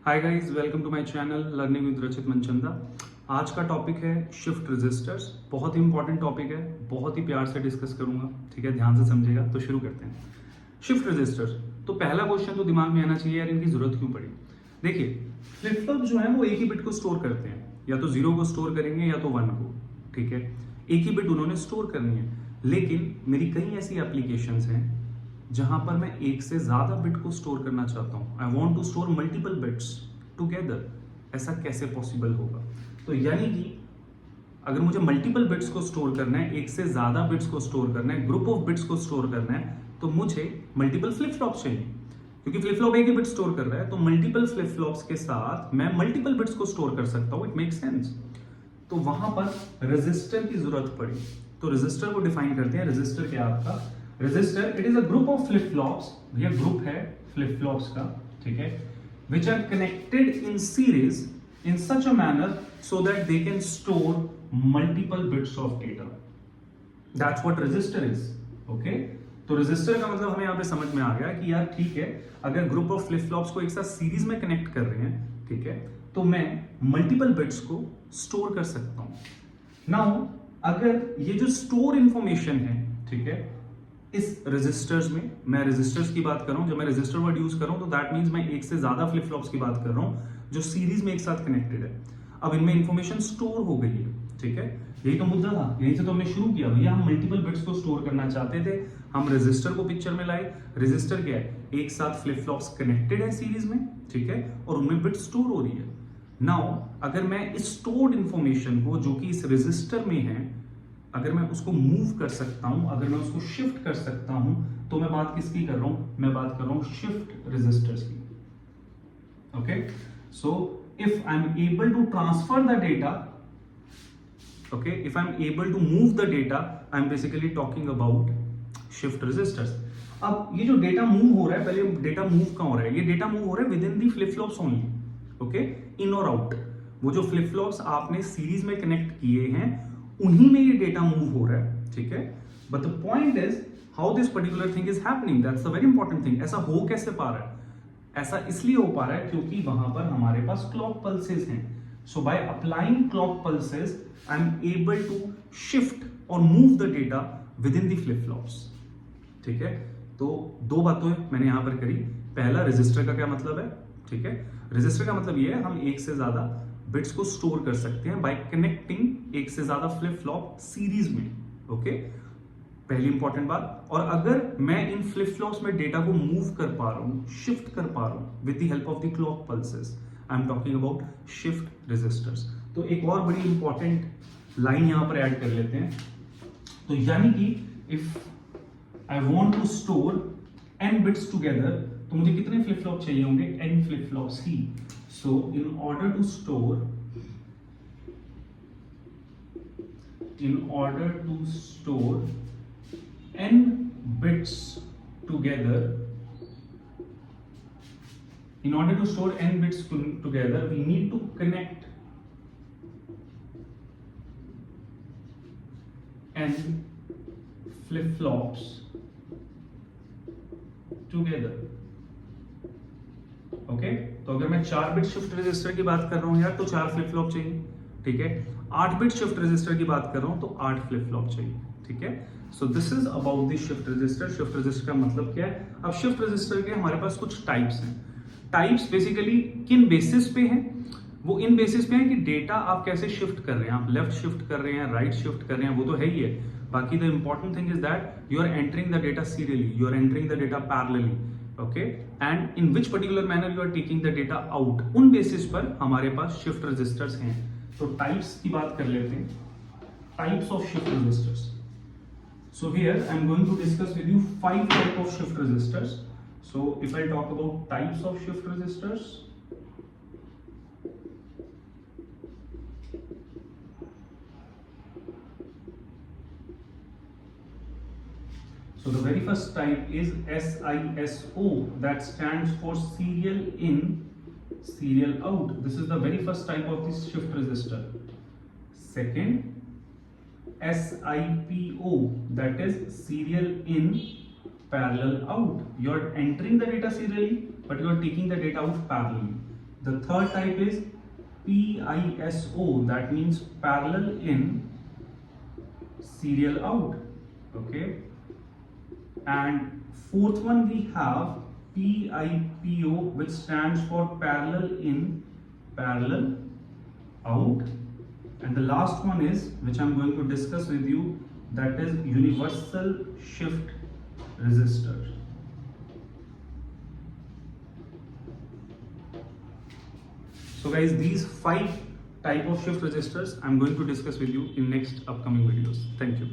Hi guys, welcome to my channel learning with Rachit Manchanda. आज का topic है शिफ्ट रजिस्टर्स। बहुत ही इंपॉर्टेंट टॉपिक है, बहुत ही प्यार से डिस्कस करूंगा, ठीक है, ध्यान से समझेगा। तो शुरू करते हैं। शिफ्ट रजिस्टर्स, तो पहला क्वेश्चन तो दिमाग में आना चाहिए, यार इनकी जरूरत क्यों पड़ी। देखिए, फ्लिप फ्लॉप जो है वो एक ही बिट को स्टोर करते हैं, या तो 0 को स्टोर करेंगे या तो 1 को, ठीक है। एक ही बिट उन्होंने स्टोर करनी है। लेकिन मेरी कई ऐसी एप्लीकेशंस हैं जहां पर मैं एक से ज्यादा बिट को स्टोर करना चाहता हूं। I want to store multiple bits together. ऐसा कैसे पॉसिबल होगा? तो यानी कि अगर मुझे मल्टीपल बिट्स को स्टोर करना है, एक से ज्यादा बिट्स को स्टोर करना है, ग्रुप ऑफ बिट्स को स्टोर करना है, तो मुझे मल्टीपल फ्लिप फ्लॉप्स चाहिए। क्योंकि फ्लिप फ्लॉप एक ही बिट स्टोर कर रहा है, तो मल्टीपल फ्लिप फ्लॉप्स के साथ मैं मल्टीपल बिट्स को स्टोर कर सकता हूं। It make sense. तो वहां पर रजिस्टर की जरूरत पड़ी। तो रजिस्टर को डिफाइन करते हैं। रजिस्टर क्या आपका? Register it is a group of flip flops. भैया ग्रुप है फ्लिप फ्लॉप्स का, ठीक है, which are connected in series in such a manner so that they can store multiple bits of data. That's what resistor is. Okay? तो resistor का मतलब हमें यहाँ पे समझ में आ गया कि यार ठीक है, अगर ग्रुप ऑफ फ्लिप फ्लॉप्स को एक साथ सीरीज में कनेक्ट कर रहे हैं, ठीक है, तो मैं मल्टीपल बिट्स को स्टोर कर सकता हूं। नाउ अगर ये जो स्टोर इंफॉर्मेशन है, ठीक है, इस रेजिस्टर्स में, मैं रेजिस्टर्स की बात कर रहा हूं, जब मैं रेजिस्टर वर्ड यूज कर रहा हूं तो दैट मींस मैं एक से ज्यादा फ्लिप फ्लॉप्स की बात कर रहा हूं जो सीरीज में एक साथ कनेक्टेड है। अब इनमें इंफॉर्मेशन स्टोर हो गई है, ठीक है, यही तो मुद्दा था, यहीं से तो हमने शुरू किया। भैया हम मल्टीपल बिट्स को स्टोर करना चाहते थे, हम रेजिस्टर को पिक्चर में लाए। रेजिस्टर क्या है? एक साथ फ्लिप फ्लॉप्स कनेक्टेड है सीरीज में, ठीक है, और उनमें बिट स्टोर हो रही है। नाउ अगर मैं इस स्टोर्ड इंफॉर्मेशन को, जो कि इस रेजिस्टर में है, अगर मैं उसको मूव कर सकता हूं, अगर मैं उसको शिफ्ट कर सकता हूं, तो मैं बात किसकी कर रहा हूं? मैं बात कर रहा हूं शिफ्ट रेजिस्टर्स की। Okay, so if I am able to transfer the data, okay, if I am able to move the data, I am basically talking about shift registers. अब ये जो डेटा मूव हो रहा है, पहले डेटा मूव कहां हो रहा है? ये डेटा मूव हो रहा है within the flip flops only, okay, in और आउट। वो जो फ्लिप फ्लॉप्स आपने सीरीज में कनेक्ट किए हैं, उन्हीं में ये डेटा मूव हो रहा है, ठीक है। But the point is how this particular thing is happening, that's the very important thing. ऐसा हो कैसे पा रहा है? ऐसा इसलिए हो पा रहा है क्योंकि वहां पर हमारे पास क्लॉक पल्सेस हैं। So by applying clock pulses I am able to shift और move the data within the flip flops, ठीक है। तो दो बातें मैंने यहां पर करी। पहला, रजिस्टर का क्या मतलब है, ठीक है। रजिस्टर का मतलब ये है हम एक से ज्यादा बिट्स को स्टोर कर सकते हैं बाय कनेक्टिंग एक से ज्यादा फ्लिप फ्लॉप सीरीज में, ओके, पहली इंपॉर्टेंट बात। और अगर मैं इन फ्लिप फ्लॉप्स में डेटा को मूव कर पा रहा हूं, शिफ्ट कर पा रहा हूं with the help of the clock pulses, I am talking about shift registers. तो एक और बड़ी इंपॉर्टेंट लाइन यहां पर ऐड कर लेते हैं। तो यानी कि if I want to store n bits together, तो मुझे कितने फ्लिप फ्लॉप चाहिए होंगे? n फ्लिप फ्लॉप्स ही। So in order to store n bits together, we need to connect n flip flops together. Okay, तो अगर मैं 4 बिट शिफ्ट रजिस्टर की बात कर रहा हूं यार, तो 4 फ्लिप फ्लॉप चाहिए, ठीक है। 8 बिट शिफ्ट रजिस्टर की बात कर रहा हूं तो 8 फ्लिप फ्लॉप चाहिए, ठीक है। So this is about the shift register. Shift register का मतलब क्या है? अब शिफ्ट रजिस्टर के हमारे पास कुछ टाइप्स हैं। टाइप्स बेसिकली किन बेसिस पे हैं? वो इन बेसिस पे है कि डेटा आप कैसे शिफ्ट कर रहे हैं, आप लेफ्ट शिफ्ट कर रहे हैं, राइट शिफ्ट कर रहे हैं, वो तो है ही है। बाकी the important thing is that you are entering the data serially, you are entering the data parallelly, okay, and in which particular manner you are taking the data out. उन बेसिस पर हमारे पास शिफ्ट रजिस्टर्स हैं। तो types की बात कर लेते हैं, types of shift registers. So here I am going to discuss with you 5 type of shift registers. So if I talk about types of shift registers, so the very first type is SISO, that stands for serial in, serial out. This is the very first type of this shift register. Second, SIPO, that is serial in, parallel out. You are entering the data serially, but you are taking the data out parallelly. The third type is PISO, that means parallel in, serial out. Okay, and fourth one we have PIPO, which stands for parallel in, parallel out. And the last one is, which I'm going to discuss with you, that is universal shift resistor. So guys, these 5 type of shift resistors I'm going to discuss with you in next upcoming videos. Thank you.